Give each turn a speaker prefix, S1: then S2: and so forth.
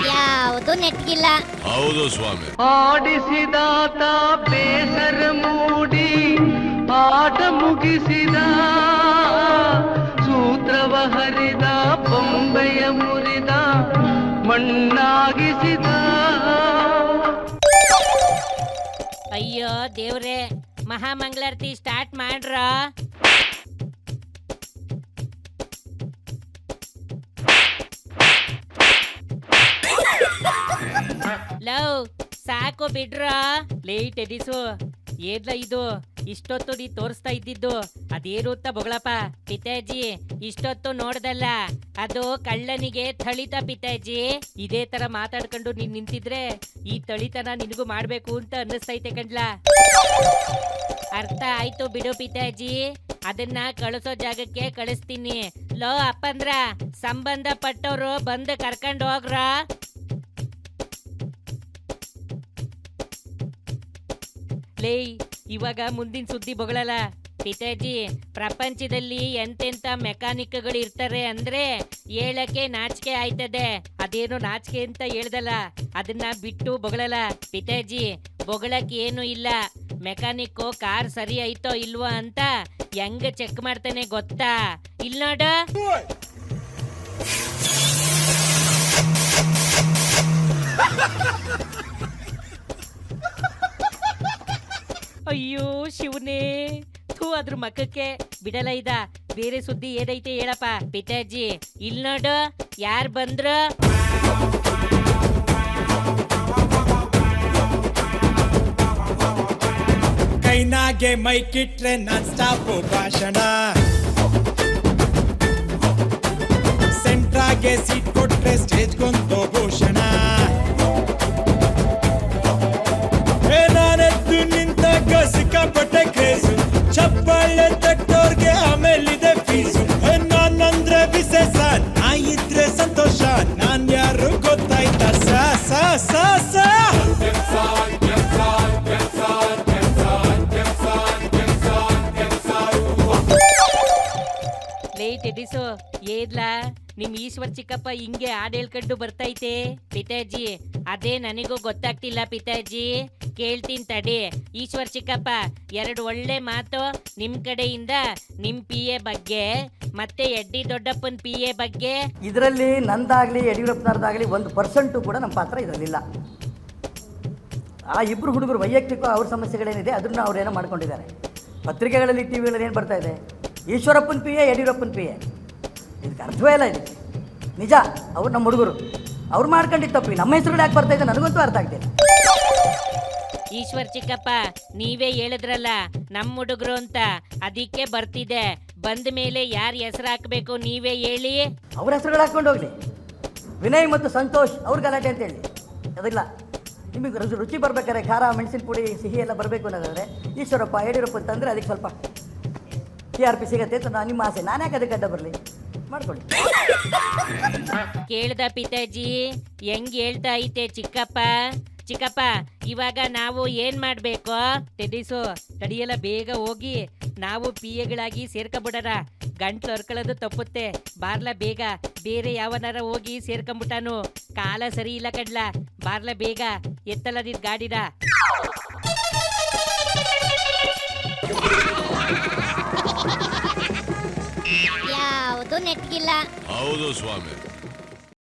S1: ಯಾವುದು ನೆಟ್ಗಿಲ್ಲ.
S2: ಹೌದು ಸ್ವಾಮಿ.
S3: ಆಡಿಸಿದಾತ ಬೇಸರ ಮೂಡಿ ಆಟ ಮುಗಿಸಿದ, ಸೂತ್ರವ ಹರಿದ ಬೊಂಬೆಯ ಮುರಿದ ಮಣ್ಣಾಗಿಸಿದ.
S4: ಅಯ್ಯೋ ದೇವ್ರೆ, ಮಹಾಮಂಗಳಾರತಿ ಸ್ಟಾರ್ಟ್ ಮಾಡ್ರ. ಲವ್ ಸಾಕು ಬಿಡ್ರ. ಲೇಟ್ ಎಡಿಸು. ಏನ್ಲ ಇದು ಇಷ್ಟೊತ್ತು ನೀ ತೋರಿಸ್ತಾ ಇದ್ದಿದ್ದು ಅದೇನು ಅಂತ ಬೊಗಳಪ್ಪ. ಪಿತಾಜಿ ಇಷ್ಟೊತ್ತು ನೋಡ್ದಲ್ಲ, ಅದು ಕಳ್ಳನಿಗೆ ಥಳಿತ ಪಿತಾಜಿ. ಇದೇ ತರ ಮಾತಾಡ್ಕೊಂಡು ನೀನ್ ನಿಂತಿದ್ರೆ ಈ ತಳಿತನ ನಿನಗೂ ಮಾಡ್ಬೇಕು ಅಂತ ಅನ್ನಿಸ್ತೈತೆ ಕಣ್ಲ. ಅರ್ಥ ಆಯ್ತು ಬಿಡು ಪಿತಾಜಿ, ಅದನ್ನ ಕಳಿಸೋ ಜಾಗಕ್ಕೆ ಕಳಿಸ್ತೀನಿ. ಲೋ ಅಪ್ಪಂದ್ರ, ಸಂಬಂಧ ಪಟ್ಟವ್ರು ಬಂದು ಕರ್ಕೊಂಡು ಹೋಗ್ರ. ಲೇ, ಇವಾಗ ಮುಂದಿನ ಸುದ್ದಿ ಬೊಗಳಲ್ಲ ಪಿತಾಜಿ. ಪ್ರಪಂಚದಲ್ಲಿ ಎಂತೆಂತ ಮೆಕ್ಯಾನಿಕ್ಗಳು ಇರ್ತಾರೆ ಅಂದ್ರೆ ಹೇಳಕ್ಕೆ ನಾಚಿಕೆ ಆಯ್ತದೆ. ಅದೇನೋ ನಾಚಿಕೆ ಅಂತ ಹೇಳ್ದಲ್ಲ, ಅದನ್ನ ಬಿಟ್ಟು ಬೊಗಳಲ್ಲ ಪಿತಾಜಿ. ಬೊಗಳಕ್ ಏನು ಇಲ್ಲ. ಮೆಕ್ಯಾನಿಕ್ ಕಾರ್ ಸರಿ ಆಯ್ತೋ ಇಲ್ವೋ ಅಂತ ಹೆಂಗ ಚೆಕ್ ಮಾಡ್ತಾನೆ ಗೊತ್ತಾ? ಇಲ್ ನೋಡ. ಅಯ್ಯೋ ಶಿವನೇ, ಥೂ ಅದ್ರ ಮಕ್ಕಕ್ಕೆ ಬಿಡಲ್ಲ ಇದ. ಬೇರೆ ಸುದ್ದಿ ಏನೈತೆ ಹೇಳಪ್ಪ ಪಿತಾಜಿ. ಇಲ್ ನೋಡು, ಯಾರ್ ಬಂದ್ರು?
S5: ಕೈನಾಗೆ ಮೈಕಿಟ್ರೆ ನಾನ್ ಸ್ಟಾಪ್ ಭಾಷಣ, ಸೆಂಟ್ರಾಗೆ ಸೀಟ್ ಕೊಟ್ರೆ ಸ್ಟೇಜ್ಗೊಂದು ಭೂಷಣ. ನಾನೆದ್ದು ನಿಂತಾಗ ಸಿಕ್ಕಾಪಟ್ಟೆ ಕ್ರೇಜು, ಚಪ್ಪಾಳೆ ತಟ್ಟೋರ್ಗೆ ಆಮೇಲಿದೆ ಫೀಸು. ನಾನಂದ್ರೆ ವಿಶೇಷ, ನಾ ಇದ್ರೆ ಸಂತೋಷ. ನಾನ್ ಯಾರು ಗೊತ್ತಾಯ್ತಾ? ಸಾ ಸಾ ಸಾ ಸಾ
S4: ಲೇಟ್ ಎಡಿಸು. ಏದ್ಲಾ ನಿಮ್ ಈಶ್ವರ್ ಚಿಕ್ಕಪ್ಪ ಹಿಂಗೆ ಹಾಡ್ ಹೇಳ್ಕೊಂಡು ಬರ್ತೈತೆ ಪಿತಾಜಿ. ಅದೇ ನನಗೂ ಗೊತ್ತಾಗ್ತಿಲ್ಲ ಪಿತಾಜಿ. ಕೇಳ್ತೀನಿ ತಡಿ. ಈಶ್ವರ್ ಚಿಕ್ಕಪ್ಪ, ಎರಡು ಒಳ್ಳೆ ಮಾತು ನಿಮ್ ಕಡೆಯಿಂದ ನಿಮ್ PA ಬಗ್ಗೆ ಮತ್ತೆ ಎಡ್ಡಿ ದೊಡ್ಡಪ್ಪನ್ PA ಬಗ್ಗೆ.
S6: ಇದರಲ್ಲಿ ನಂದಾಗ್ಲಿ ಯಡಿಯೂರಪ್ಪನವ್ರದ್ದಾಗಲಿ 1% ಕೂಡ ನಮ್ಮ ಪಾತ್ರ ಇದರಲ್ಲಿಲ್ಲ. ಆ ಇಬ್ರು ಹುಡುಗರು ವೈಯಕ್ತಿಕ ಅವ್ರ ಸಮಸ್ಯೆಗಳೇನಿದೆ ಅದನ್ನ ಅವ್ರೇನೋ ಮಾಡ್ಕೊಂಡಿದ್ದಾರೆ. ಪತ್ರಿಕೆಗಳಲ್ಲಿ ಟಿವಿಗಳಲ್ಲಿ ಏನು ಬರ್ತಾ ಇದೆ, ಈಶ್ವರಪ್ಪನ PA ಯಡಿಯೂರಪ್ಪನ PA. ಇದಕ್ಕೆ ಅರ್ಥವೇ ಇಲ್ಲ. ಇದಕ್ಕೆ ನಿಜ ಅವ್ರು ನಮ್ಮ ಹುಡುಗರು, ಅವ್ರು ಮಾಡ್ಕೊಂಡಿದ್ದು ತಪ್ಪಿ. ನಮ್ಮ ಹೆಸರುಗಳು ಯಾಕೆ ಬರ್ತಾ ಇದೆ ನನಗಂತೂ ಅರ್ಥ ಆಗ್ತಿಲ್ಲ.
S4: ಈಶ್ವರ್ ಚಿಕ್ಕಪ್ಪ, ನೀವೇ ಹೇಳಿದ್ರಲ್ಲ ನಮ್ಮ ಹುಡುಗರು ಅಂತ, ಅದಕ್ಕೆ ಬರ್ತಿದೆ. ಬಂದ ಮೇಲೆ ಯಾರ ಹೆಸರು ಹಾಕ್ಬೇಕು ನೀವೇ ಹೇಳಿ.
S6: ಅವ್ರ ಹೆಸರುಗಳು ಹಾಕೊಂಡು ಹೋಗ್ಲಿ. ವಿನಯ್ ಮತ್ತು ಸಂತೋಷ್ ಅವ್ರ ಗಲಾಟೆ ಅಂತ ಹೇಳಿ ಅದಿಲ್ಲ. ನಿಮಗೆ ರುಚಿ ಬರ್ಬೇಕಾದ್ರೆ ಖಾರ ಮೆಣಸಿನ ಪುಡಿ ಸಿಹಿ ಎಲ್ಲ ಬರಬೇಕು ಅನ್ನೋದಾದ್ರೆ ಈಶ್ವರಪ್ಪ ಯಡಿಯೂರಪ್ಪ ಅಂತಂದರೆ ಅದಕ್ಕೆ ಸ್ವಲ್ಪ TRP ಸಿಗತ್ತೆ ಅಂತ ನಿಮ್ಮ ಆಸೆ. ನಾನು ಯಾಕೆ ಅದಕ್ಕೆ ಅಡ್ಡ ಬರಲಿ? ಮಾಡ್ಕೊಳ್ಳಿ.
S4: ಕೇಳ್ದ ಪಿತಾಜಿ, ಹೆಂಗ್ ಹೇಳ್ತಾ ಐತೆ ಚಿಕ್ಕಪ್ಪ. ಚಿಕ್ಕಪ್ಪ, ಇವಾಗ ನಾವು ಏನ್ ಮಾಡ್ಬೇಕು? ಟೆಡಿಸು ತಡಿಯಲ್ಲ, ಬೇಗ ಹೋಗಿ ನಾವು PAಗಳಾಗಿ ಸೇರ್ಕೊಂಬಿಡೋಣ. ಗಂಟ್ಲು ಹರ್ಕೊಳ್ಳೋದು ತಪ್ಪುತ್ತೆ. ಬಾರ್ಲ ಬೇಗ, ಬೇರೆ ಯಾವನಾರ ಹೋಗಿ ಸೇರ್ಕೊಂಬಿಟ್ಟಾನು. ಕಾಲ ಸರಿ ಇಲ್ಲ ಕಡ್ಲ. ಬಾರ್ಲ ಬೇಗ, ಎತ್ತಲ್ಲ ನಿನ್ ಗಾಡಿನ.
S1: ಯಾವುದು ನೆಟ್ಗಿಲ್ಲ.
S2: ಹೌದು ಸ್ವಾಮಿ.